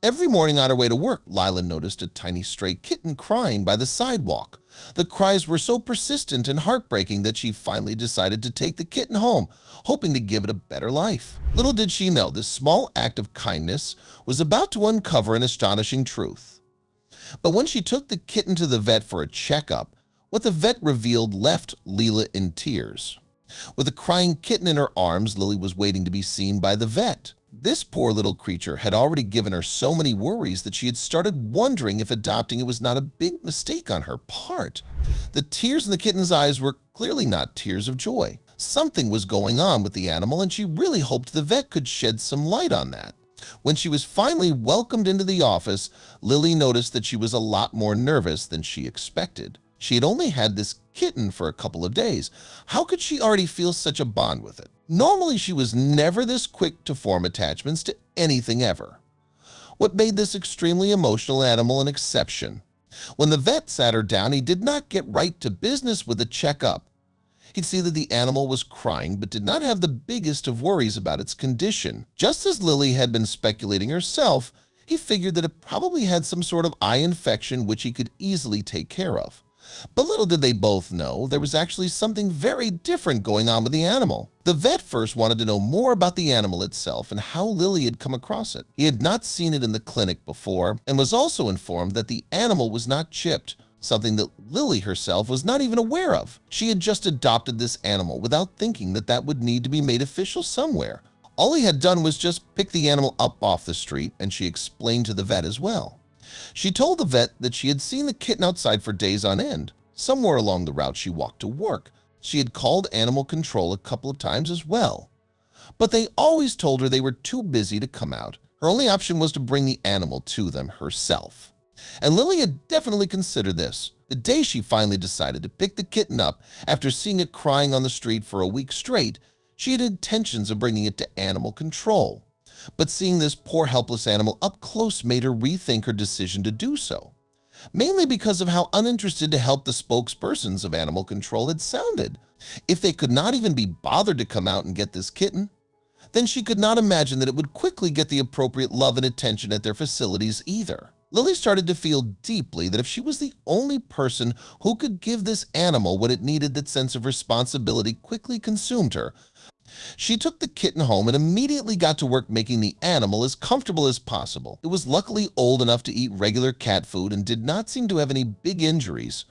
Every morning on her way to work, Lila noticed a tiny stray kitten crying by the sidewalk. The cries were so persistent and heartbreaking that she finally decided to take the kitten home, hoping to give it a better life. Little did she know this small act of kindness was about to uncover an astonishing truth. But when she took the kitten to the vet for a checkup, what the vet revealed left Lila in tears. With a crying kitten in her arms, Lily was waiting to be seen by the vet. This poor little creature had already given her so many worries that she had started wondering if adopting it was not a big mistake on her part. The tears in the kitten's eyes were clearly not tears of joy. Something was going on with the animal, and she really hoped the vet could shed some light on that. When she was finally welcomed into the office, Lily noticed that she was a lot more nervous than she expected. She had only had this kitten for a couple of days. How could she already feel such a bond with it? Normally, she was never this quick to form attachments to anything ever. What made this extremely emotional animal an exception? When the vet sat her down, he did not get right to business with a checkup. He'd see that the animal was crying, but did not have the biggest of worries about its condition. Just as Lily had been speculating herself, he figured that it probably had some sort of eye infection which he could easily take care of. But little did they both know there was actually something very different going on with the animal. The vet first wanted to know more about the animal itself and how Lily had come across it. He had not seen it in the clinic before and was also informed that the animal was not chipped, something that Lily herself was not even aware of. She had just adopted this animal without thinking that that would need to be made official somewhere. All he had done was just pick the animal up off the street, and she explained to the vet as well. She told the vet that she had seen the kitten outside for days on end. Somewhere along the route she walked to work, she had called animal control a couple of times as well. But they always told her they were too busy to come out. Her only option was to bring the animal to them herself. And Lily had definitely considered this. The day she finally decided to pick the kitten up after seeing it crying on the street for a week straight, she had intentions of bringing it to animal control. But seeing this poor helpless animal up close made her rethink her decision to do so, mainly because of how uninterested to help the spokespersons of animal control had sounded. If they could not even be bothered to come out and get this kitten, then she could not imagine that it would quickly get the appropriate love and attention at their facilities either. Lily started to feel deeply that if she was the only person who could give this animal what it needed, that sense of responsibility quickly consumed her. She took the kitten home and immediately got to work making the animal as comfortable as possible. It was luckily old enough to eat regular cat food and did not seem to have any big injuries,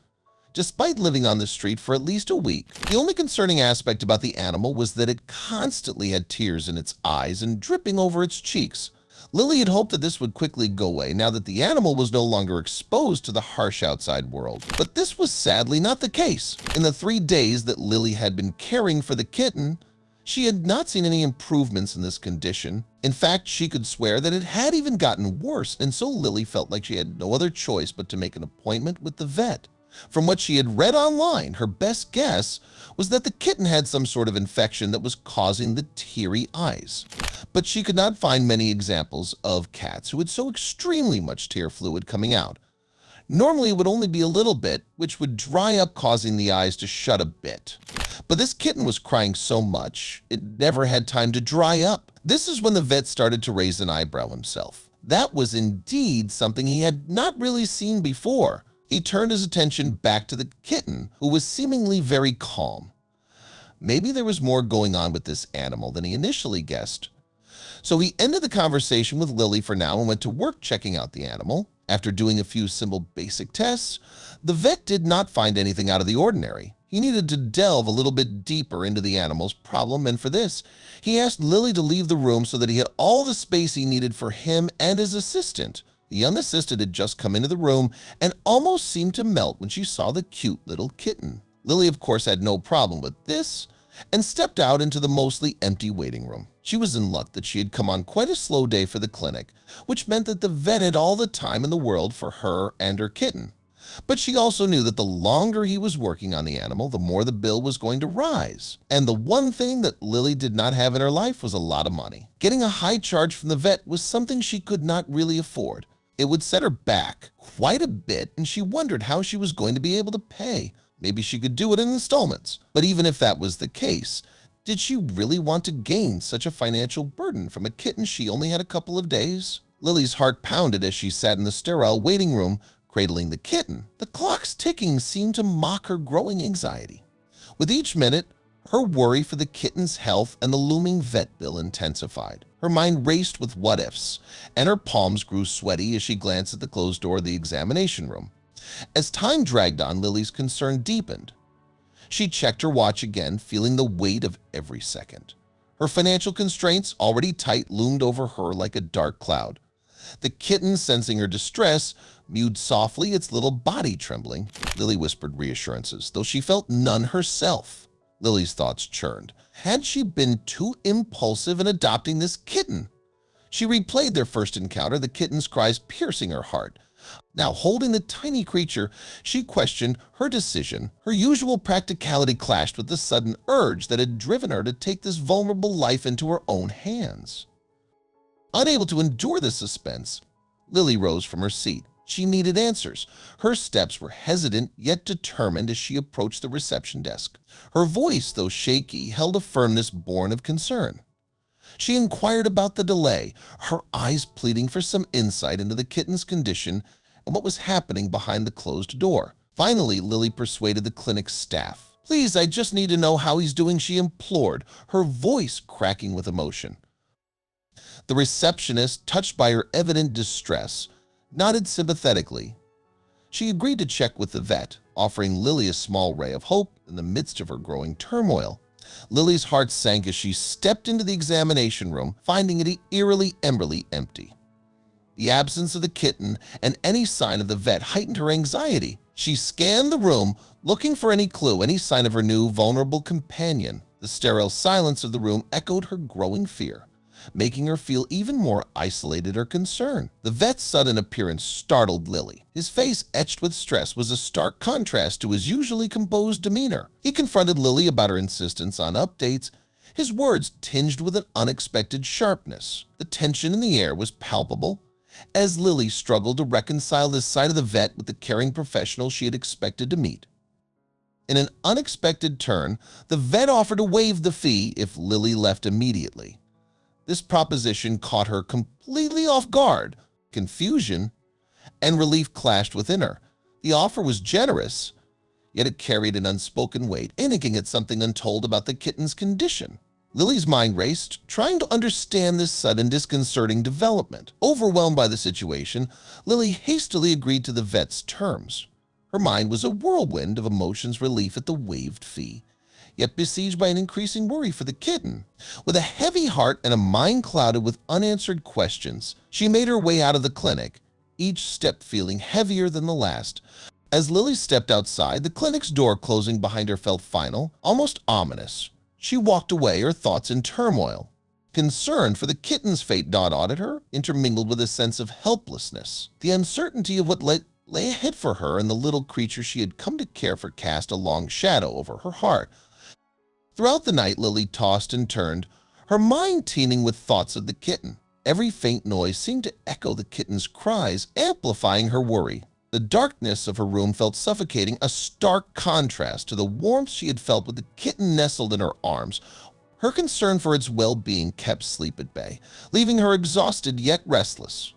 despite living on the street for at least a week. The only concerning aspect about the animal was that it constantly had tears in its eyes and dripping over its cheeks. Lily had hoped that this would quickly go away now that the animal was no longer exposed to the harsh outside world. But this was sadly not the case. In the 3 days that Lily had been caring for the kitten, she had not seen any improvements in this condition. In fact, she could swear that it had even gotten worse, and so Lily felt like she had no other choice but to make an appointment with the vet. From what she had read online, her best guess was that the kitten had some sort of infection that was causing the teary eyes. But she could not find many examples of cats who had so extremely much tear fluid coming out. Normally, it would only be a little bit, which would dry up, causing the eyes to shut a bit. But this kitten was crying so much, it never had time to dry up. This is when the vet started to raise an eyebrow himself. That was indeed something he had not really seen before. He turned his attention back to the kitten, who was seemingly very calm. Maybe there was more going on with this animal than he initially guessed. So he ended the conversation with Lily for now and went to work checking out the animal. After doing a few simple basic tests, the vet did not find anything out of the ordinary. He needed to delve a little bit deeper into the animal's problem, and for this, he asked Lily to leave the room so that he had all the space he needed for him and his assistant. The unassisted had just come into the room and almost seemed to melt when she saw the cute little kitten. Lily, of course, had no problem with this and stepped out into the mostly empty waiting room. She was in luck that she had come on quite a slow day for the clinic, which meant that the vet had all the time in the world for her and her kitten. But she also knew that the longer he was working on the animal, the more the bill was going to rise. And the one thing that Lily did not have in her life was a lot of money. Getting a high charge from the vet was something she could not really afford. It would set her back quite a bit, and she wondered how she was going to be able to pay. Maybe she could do it in installments. But even if that was the case, did she really want to gain such a financial burden from a kitten she only had a couple of days? Lily's heart pounded as she sat in the sterile waiting room, cradling the kitten. The clock's ticking seemed to mock her growing anxiety. With each minute, her worry for the kitten's health and the looming vet bill intensified. Her mind raced with what-ifs, and her palms grew sweaty as she glanced at the closed door of the examination room. As time dragged on, Lily's concern deepened. She checked her watch again, feeling the weight of every second. Her financial constraints, already tight, loomed over her like a dark cloud. The kitten, sensing her distress, mewed softly, its little body trembling. Lily whispered reassurances, though she felt none herself. Lily's thoughts churned. Had she been too impulsive in adopting this kitten? She replayed their first encounter, the kitten's cries piercing her heart. Now, holding the tiny creature, she questioned her decision. Her usual practicality clashed with the sudden urge that had driven her to take this vulnerable life into her own hands. Unable to endure the suspense, Lily rose from her seat. She needed answers. Her steps were hesitant yet determined as she approached the reception desk. Her voice, though shaky, held a firmness born of concern. She inquired about the delay, her eyes pleading for some insight into the kitten's condition and what was happening behind the closed door. Finally, Lily persuaded the clinic's staff. "Please, I just need to know how he's doing," she implored, her voice cracking with emotion. The receptionist, touched by her evident distress, nodded sympathetically. She agreed to check with the vet, offering Lily a small ray of hope in the midst of her growing turmoil. Lily's heart sank as she stepped into the examination room, finding it eerily empty. The absence of the kitten and any sign of the vet heightened her anxiety. She scanned the room, looking for any clue, any sign of her new, vulnerable companion. The sterile silence of the room echoed her growing fear, making her feel even more isolated or concerned. The vet's sudden appearance startled Lily. His face, etched with stress, was a stark contrast to his usually composed demeanor. He confronted Lily about her insistence on updates, his words tinged with an unexpected sharpness. The tension in the air was palpable, as Lily struggled to reconcile the sight of the vet with the caring professional she had expected to meet. In an unexpected turn, the vet offered to waive the fee if Lily left immediately. This proposition caught her completely off guard. Confusion and relief clashed within her. The offer was generous, yet it carried an unspoken weight, hinting at something untold about the kitten's condition. Lily's mind raced, trying to understand this sudden, disconcerting development. Overwhelmed by the situation, Lily hastily agreed to the vet's terms. Her mind was a whirlwind of emotions, relief at the waived fee, yet besieged by an increasing worry for the kitten. With a heavy heart and a mind clouded with unanswered questions, she made her way out of the clinic, each step feeling heavier than the last. As Lily stepped outside, the clinic's door closing behind her felt final, almost ominous. She walked away, her thoughts in turmoil. Concern for the kitten's fate gnawed at her, intermingled with a sense of helplessness. The uncertainty of what lay ahead for her and the little creature she had come to care for cast a long shadow over her heart. Throughout the night, Lily tossed and turned, her mind teeming with thoughts of the kitten. Every faint noise seemed to echo the kitten's cries, amplifying her worry. The darkness of her room felt suffocating, a stark contrast to the warmth she had felt with the kitten nestled in her arms. Her concern for its well-being kept sleep at bay, leaving her exhausted yet restless.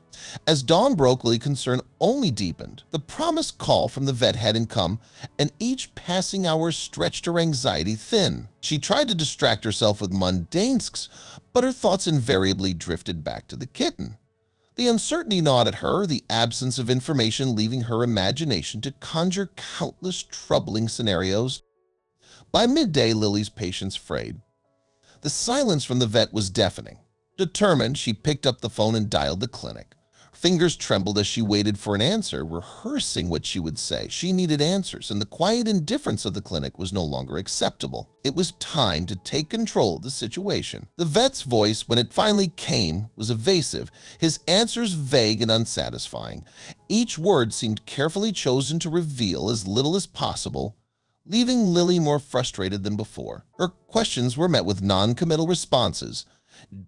As dawn broke, Lily's concern only deepened. The promised call from the vet hadn't come, and each passing hour stretched her anxiety thin. She tried to distract herself with mundane tasks, but her thoughts invariably drifted back to the kitten. The uncertainty gnawed at her, the absence of information leaving her imagination to conjure countless troubling scenarios. By midday, Lily's patience frayed. The silence from the vet was deafening. Determined, she picked up the phone and dialed the clinic. Fingers trembled as she waited for an answer, rehearsing what she would say. She needed answers, and the quiet indifference of the clinic was no longer acceptable. It was time to take control of the situation. The vet's voice, when it finally came, was evasive, his answers vague and unsatisfying. Each word seemed carefully chosen to reveal as little as possible, leaving Lily more frustrated than before. Her questions were met with non-committal responses,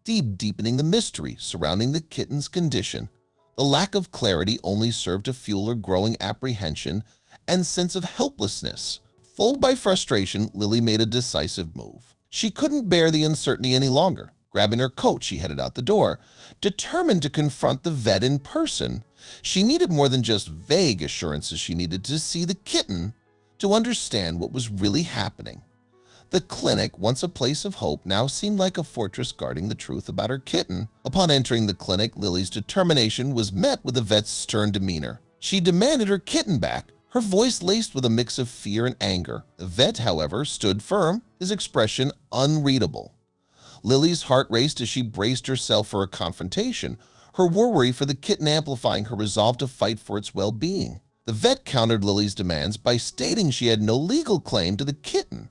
deepening the mystery surrounding the kitten's condition. The lack of clarity only served to fuel her growing apprehension and sense of helplessness. Fueled by frustration, Lily made a decisive move. She couldn't bear the uncertainty any longer. Grabbing her coat, she headed out the door, determined to confront the vet in person. She needed more than just vague assurances. She needed to see the kitten to understand what was really happening. The clinic, once a place of hope, now seemed like a fortress guarding the truth about her kitten. Upon entering the clinic, Lily's determination was met with the vet's stern demeanor. She demanded her kitten back, her voice laced with a mix of fear and anger. The vet, however, stood firm, his expression unreadable. Lily's heart raced as she braced herself for a confrontation, her worry for the kitten amplifying her resolve to fight for its well-being. The vet countered Lily's demands by stating she had no legal claim to the kitten.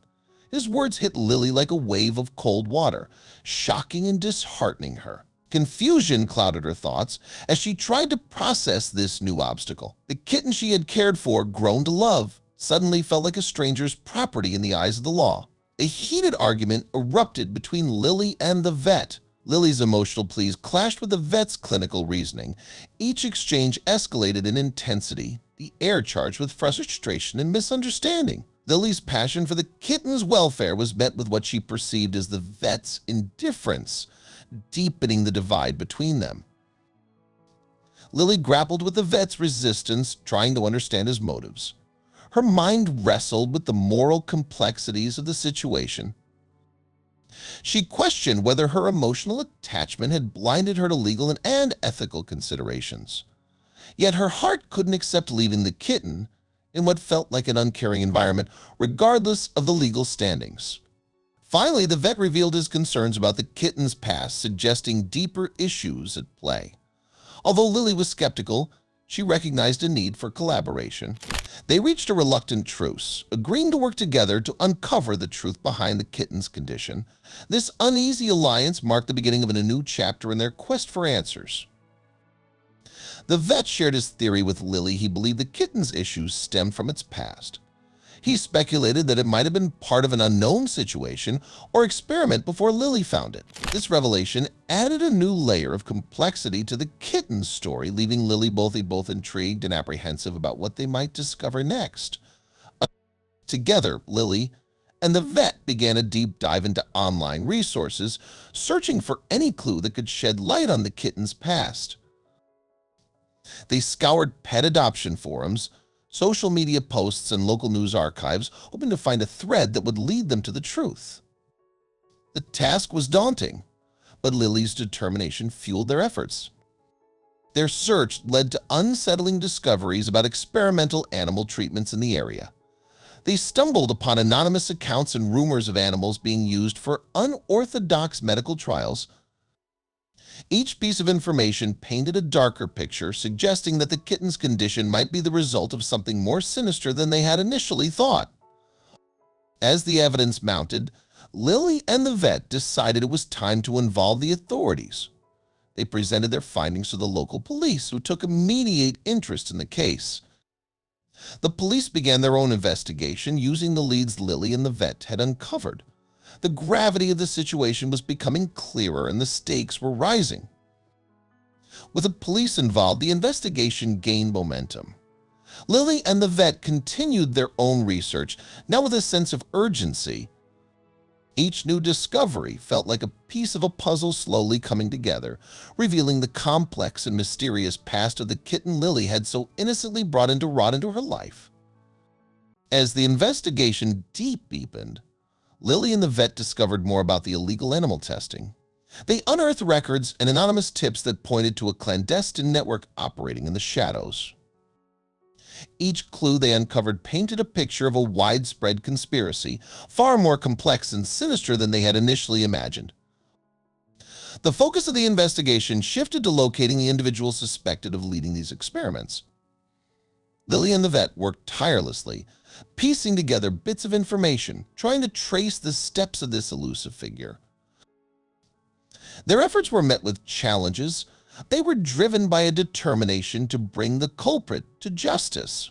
His words hit Lily like a wave of cold water, shocking and disheartening her. Confusion clouded her thoughts as she tried to process this new obstacle. The kitten she had cared for, grown to love, suddenly felt like a stranger's property in the eyes of the law. A heated argument erupted between Lily and the vet. Lily's emotional pleas clashed with the vet's clinical reasoning. Each exchange escalated in intensity, the air charged with frustration and misunderstanding. Lily's passion for the kitten's welfare was met with what she perceived as the vet's indifference, deepening the divide between them. Lily grappled with the vet's resistance, trying to understand his motives. Her mind wrestled with the moral complexities of the situation. She questioned whether her emotional attachment had blinded her to legal and ethical considerations. Yet her heart couldn't accept leaving the kitten in what felt like an uncaring environment, regardless of the legal standings. Finally, the vet revealed his concerns about the kitten's past, suggesting deeper issues at play. Although Lily was skeptical, she recognized a need for collaboration. They reached a reluctant truce, agreeing to work together to uncover the truth behind the kitten's condition. This uneasy alliance marked the beginning of a new chapter in their quest for answers. The vet shared his theory with Lily. He believed the kitten's issues stemmed from its past. He speculated that it might have been part of an unknown situation or experiment before Lily found it. This revelation added a new layer of complexity to the kitten's story, leaving Lily both intrigued and apprehensive about what they might discover next. Together, Lily and the vet began a deep dive into online resources, searching for any clue that could shed light on the kitten's past. They scoured pet adoption forums, social media posts, and local news archives, hoping to find a thread that would lead them to the truth. The task was daunting, but Lily's determination fueled their efforts. Their search led to unsettling discoveries about experimental animal treatments in the area. They stumbled upon anonymous accounts and rumors of animals being used for unorthodox medical trials. Each piece of information painted a darker picture, suggesting that the kitten's condition might be the result of something more sinister than they had initially thought. As the evidence mounted, Lily and the vet decided it was time to involve the authorities. They presented their findings to the local police, who took immediate interest in the case. The police began their own investigation using the leads Lily and the vet had uncovered. The gravity of the situation was becoming clearer and the stakes were rising. With the police involved, the investigation gained momentum. Lily and the vet continued their own research, now with a sense of urgency. Each new discovery felt like a piece of a puzzle slowly coming together, revealing the complex and mysterious past of the kitten Lily had so innocently brought into her life. As the investigation deepened, Lily and the vet discovered more about the illegal animal testing. They unearthed records and anonymous tips that pointed to a clandestine network operating in the shadows. Each clue they uncovered painted a picture of a widespread conspiracy, far more complex and sinister than they had initially imagined. The focus of the investigation shifted to locating the individuals suspected of leading these experiments. Lily and the vet worked tirelessly, piecing together bits of information, trying to trace the steps of this elusive figure. Their efforts were met with challenges. They were driven by a determination to bring the culprit to justice.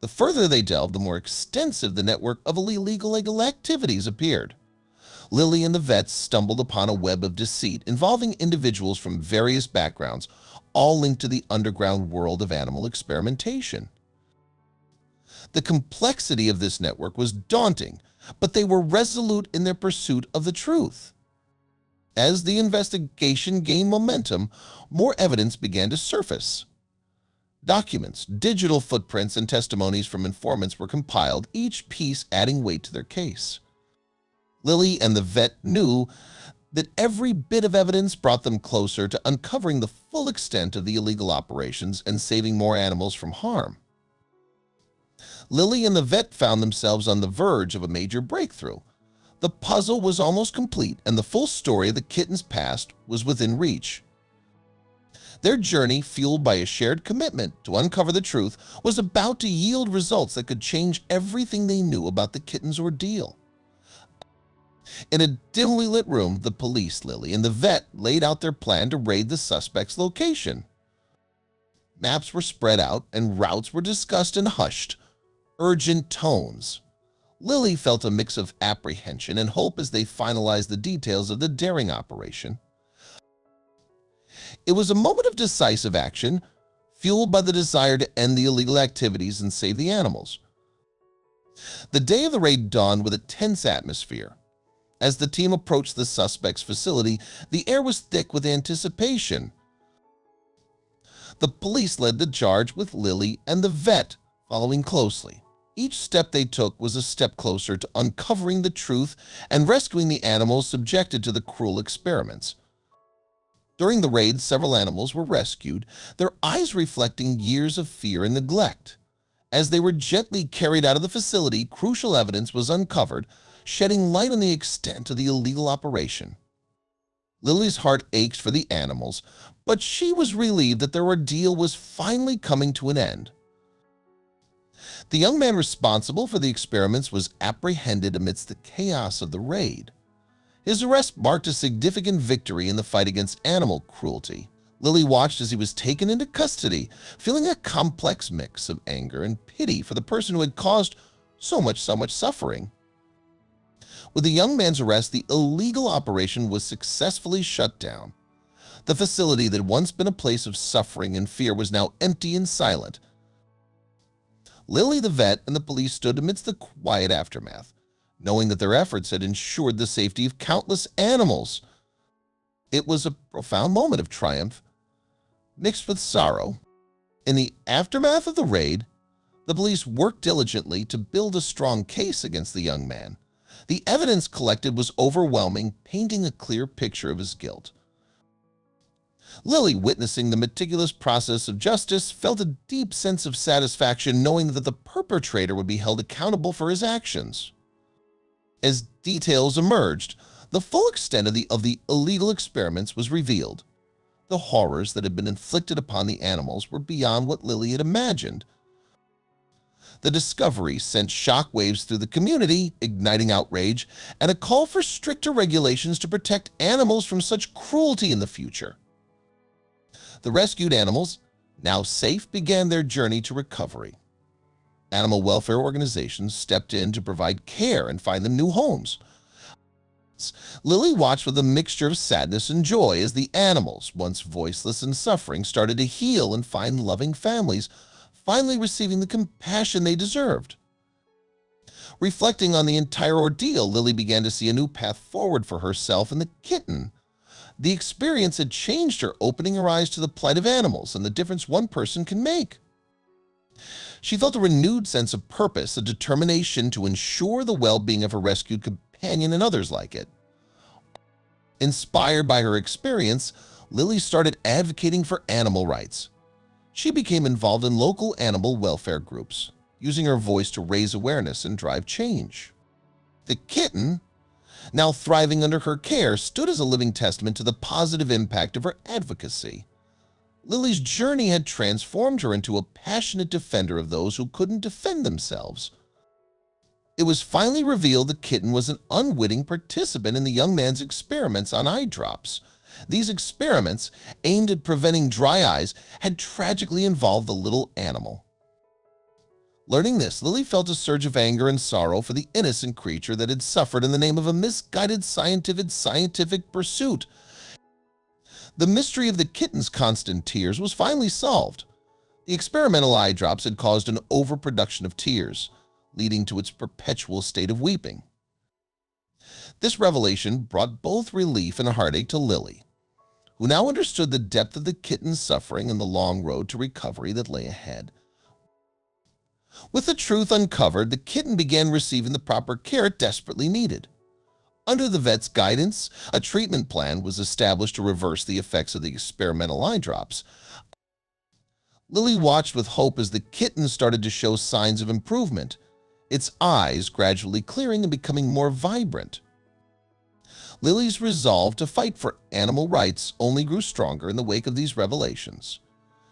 The further they delved, the more extensive the network of illegal activities appeared. Lily and the vets stumbled upon a web of deceit involving individuals from various backgrounds, all linked to the underground world of animal experimentation. The complexity of this network was daunting, but they were resolute in their pursuit of the truth. As the investigation gained momentum, more evidence began to surface. Documents, digital footprints, and testimonies from informants were compiled, each piece adding weight to their case. Lily and the vet knew that every bit of evidence brought them closer to uncovering the full extent of the illegal operations and saving more animals from harm. Lily and the vet found themselves on the verge of a major breakthrough. The puzzle was almost complete, and the full story of the kitten's past was within reach. Their journey, fueled by a shared commitment to uncover the truth, was about to yield results that could change everything they knew about the kitten's ordeal. In a dimly lit room, the police, Lily, and the vet laid out their plan to raid the suspect's location. Maps were spread out and routes were discussed in hushed, urgent tones. Lily felt a mix of apprehension and hope as they finalized the details of the daring operation. It was a moment of decisive action, fueled by the desire to end the illegal activities and save the animals. The day of the raid dawned with a tense atmosphere. As the team approached the suspect's facility, the air was thick with anticipation. The police led the charge with Lily and the vet following closely. Each step they took was a step closer to uncovering the truth and rescuing the animals subjected to the cruel experiments. During the raid, several animals were rescued, their eyes reflecting years of fear and neglect. As they were gently carried out of the facility, crucial evidence was uncovered, shedding light on the extent of the illegal operation. Lily's heart ached for the animals, but she was relieved that their ordeal was finally coming to an end. The young man responsible for the experiments was apprehended amidst the chaos of the raid. His arrest marked a significant victory in the fight against animal cruelty. Lily watched as he was taken into custody, feeling a complex mix of anger and pity for the person who had caused so much suffering. With the young man's arrest, the illegal operation was successfully shut down. The facility that had once been a place of suffering and fear was now empty and silent. Lily, the vet, and the police stood amidst the quiet aftermath, knowing that their efforts had ensured the safety of countless animals. It was a profound moment of triumph, mixed with sorrow. In the aftermath of the raid, the police worked diligently to build a strong case against the young man. The evidence collected was overwhelming, painting a clear picture of his guilt. Lily, witnessing the meticulous process of justice, felt a deep sense of satisfaction knowing that the perpetrator would be held accountable for his actions. As details emerged, the full extent of the illegal experiments was revealed. The horrors that had been inflicted upon the animals were beyond what Lily had imagined. The discovery sent shockwaves through the community, igniting outrage and a call for stricter regulations to protect animals from such cruelty in the future. The rescued animals, now safe, began their journey to recovery. Animal welfare organizations stepped in to provide care and find them new homes. Lily watched with a mixture of sadness and joy as the animals, once voiceless and suffering, started to heal and find loving families, finally receiving the compassion they deserved. Reflecting on the entire ordeal, Lily began to see a new path forward for herself and the kitten. The experience had changed her, opening her eyes to the plight of animals and the difference one person can make. She felt a renewed sense of purpose, a determination to ensure the well-being of her rescued companion and others like it. Inspired by her experience, Lily started advocating for animal rights. She became involved in local animal welfare groups, using her voice to raise awareness and drive change. The kitten, now thriving under her care, stood as a living testament to the positive impact of her advocacy. Lily's journey had transformed her into a passionate defender of those who couldn't defend themselves. It was finally revealed the kitten was an unwitting participant in the young man's experiments on eye drops. These experiments, aimed at preventing dry eyes, had tragically involved the little animal. Learning this, Lily felt a surge of anger and sorrow for the innocent creature that had suffered in the name of a misguided scientific pursuit. The mystery of the kitten's constant tears was finally solved. The experimental eye drops had caused an overproduction of tears, leading to its perpetual state of weeping. This revelation brought both relief and heartache to Lily, who now understood the depth of the kitten's suffering and the long road to recovery that lay ahead. With the truth uncovered, the kitten began receiving the proper care it desperately needed. Under the vet's guidance, a treatment plan was established to reverse the effects of the experimental eye drops. Lily watched with hope as the kitten started to show signs of improvement, its eyes gradually clearing and becoming more vibrant. Lily's resolve to fight for animal rights only grew stronger in the wake of these revelations.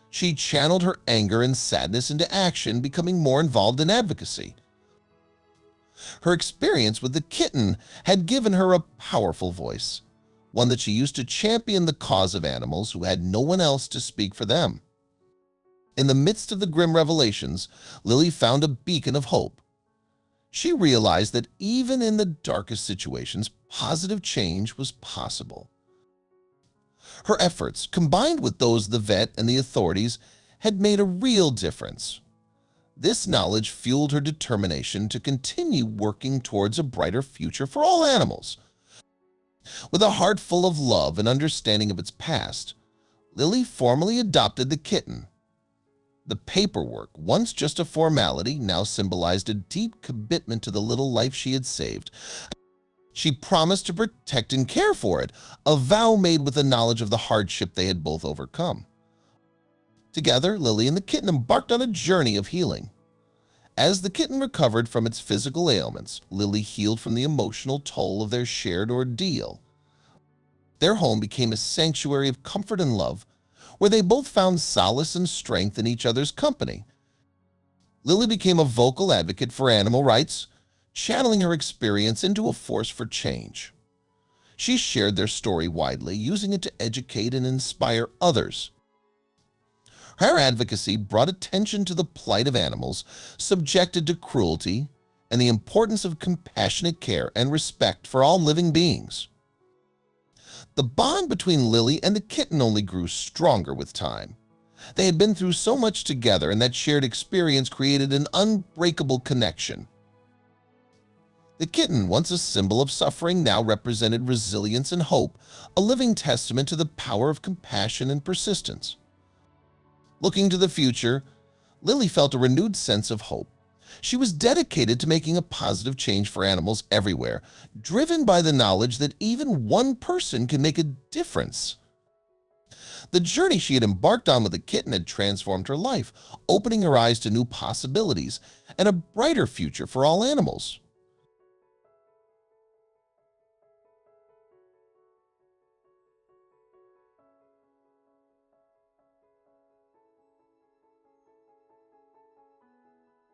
She channeled her anger and sadness into action, becoming more involved in advocacy. Her experience with the kitten had given her a powerful voice, one that she used to champion the cause of animals who had no one else to speak for them. In the midst of the grim revelations, Lily found a beacon of hope. She realized that even in the darkest situations, positive change was possible. Her efforts, combined with those of the vet and the authorities, had made a real difference. This knowledge fueled her determination to continue working towards a brighter future for all animals. With a heart full of love and understanding of its past, Lily formally adopted the kitten. The paperwork, once just a formality, now symbolized a deep commitment to the little life she had saved. She promised to protect and care for it, a vow made with the knowledge of the hardship they had both overcome. Together, Lily and the kitten embarked on a journey of healing. As the kitten recovered from its physical ailments, Lily healed from the emotional toll of their shared ordeal. Their home became a sanctuary of comfort and love, where they both found solace and strength in each other's company. Lily became a vocal advocate for animal rights, channeling her experience into a force for change. She shared their story widely, using it to educate and inspire others. Her advocacy brought attention to the plight of animals subjected to cruelty and the importance of compassionate care and respect for all living beings. The bond between Lily and the kitten only grew stronger with time. They had been through so much together, and that shared experience created an unbreakable connection. The kitten, once a symbol of suffering, now represented resilience and hope, a living testament to the power of compassion and persistence. Looking to the future, Lily felt a renewed sense of hope. She was dedicated to making a positive change for animals everywhere, driven by the knowledge that even one person can make a difference. The journey she had embarked on with the kitten had transformed her life, opening her eyes to new possibilities and a brighter future for all animals.